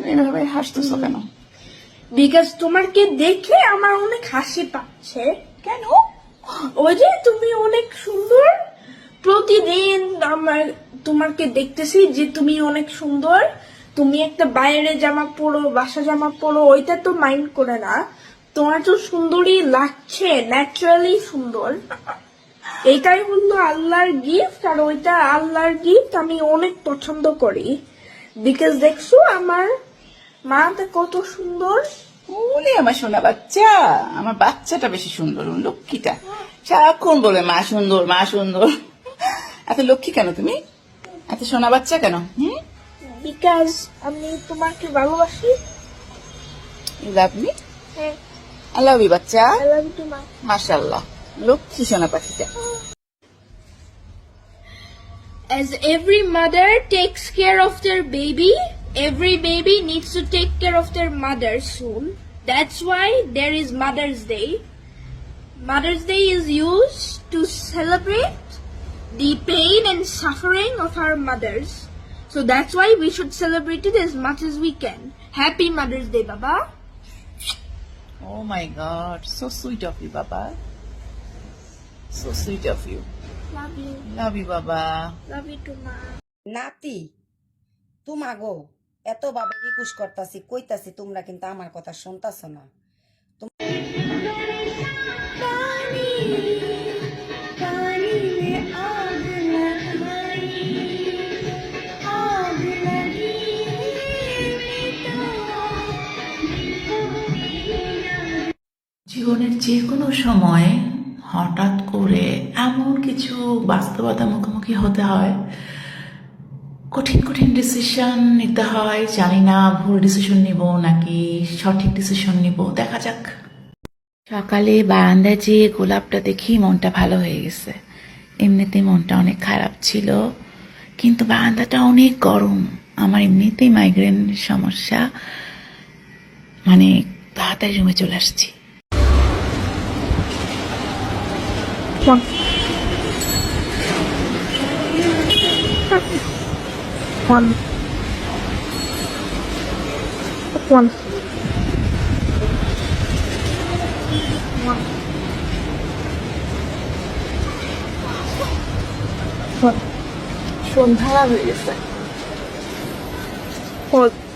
তুমি এভাবে হাসতেছো কেন? বিকজ তোমাকে দেখে আমার অনেক হাসি পাচ্ছে। কেন? ওই যে তুমি অনেক সুন্দর, প্রতিদিন আমার তোমাকে দেখতেছি যে তুমি অনেক সুন্দর। তুমি একটা বাইরে জামা পরো, বাসা জামা পরো, ওইটা তো মাইন্ড করে না। তোমার তো সুন্দরই লাগছে, ন্যাচারালি সুন্দর। এইটাই হলো আল্লাহর গিফট, আর ওইটা আল্লাহর গিফট আমি অনেক পছন্দ করি। বিকজ দেখছো আমার মাটা কত সুন্দর। ওরে আমার সোনা বাচ্চা, আমার বাচ্চাটা বেশি সুন্দর, লক্ষ্মীটা সারাক্ষণ বলে মা সুন্দর মা সুন্দর। এত লক্ষ্মী কেন তুমি? এত সোনা বাচ্চা কেন? বিকজ আমি তোমাকে ভালোবাসি। You love me? হ্যাঁ, আই লাভ ইউ বাচ্চা। আই লাভ ইউ টু মা। মাশাআল্লাহ, লক্ষ্মী সোনা পাখিটা। As every mother takes care of their baby, every baby needs to take care of their mother soon. That's why there is Mother's Day. Mother's Day is used to celebrate the pain and suffering of our mothers. So that's why we should celebrate it as much as we can. Happy Mother's Day, Baba. Oh my God, so sweet of you, Baba. So sweet of you. Love you. Love you, Baba. Love you too, Ma. নাতি তোমাগো এত বাবা request করতাছি কইতাছি, তোমরা কিন্তু আমার কথা শুনতাছ না। জীবনের যে কোনো সময় হঠাৎ করে এমন কিছু বাস্তবতার মুখোমুখি হতে হয়, কঠিন কঠিন ডিসিশন নিতে হয়। জানি না ভুল ডিসিশন নিব নাকি সঠিক ডিসিশন নিব, দেখা যাক। সকালে বারান্দায় যে গোলাপটা দেখি মনটা ভালো হয়ে গেছে। এমনিতে মনটা অনেক খারাপ ছিল, কিন্তু বারান্দাটা অনেক গরম। আমার এমনিতেই মাইগ্রেন সমস্যা, মানে তাড়াতাড়ি রুমে চলে আসছি। One. One. One. One. One. সন্ধ্যা হয়ে গেছে।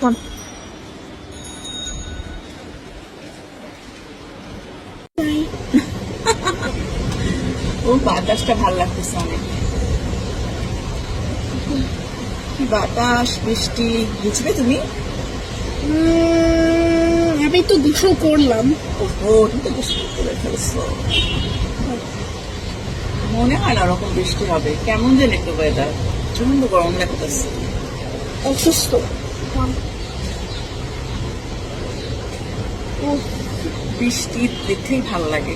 One. ও বাতাসটা ভালো লাগতেছে অনেক। বাতাস বৃষ্টি বুঝবে তুমি? আমি তো দুশো করলাম। ওহো, তুমি তো বৃষ্টি করে ফেলছো। মনে হয় না ওরকম বৃষ্টি হবে, কেমন যেন একটু ওয়েদার, প্রচন্ড গরম লাগতেছে। অসুস্থ। বৃষ্টি দেখতেই ভালো লাগে।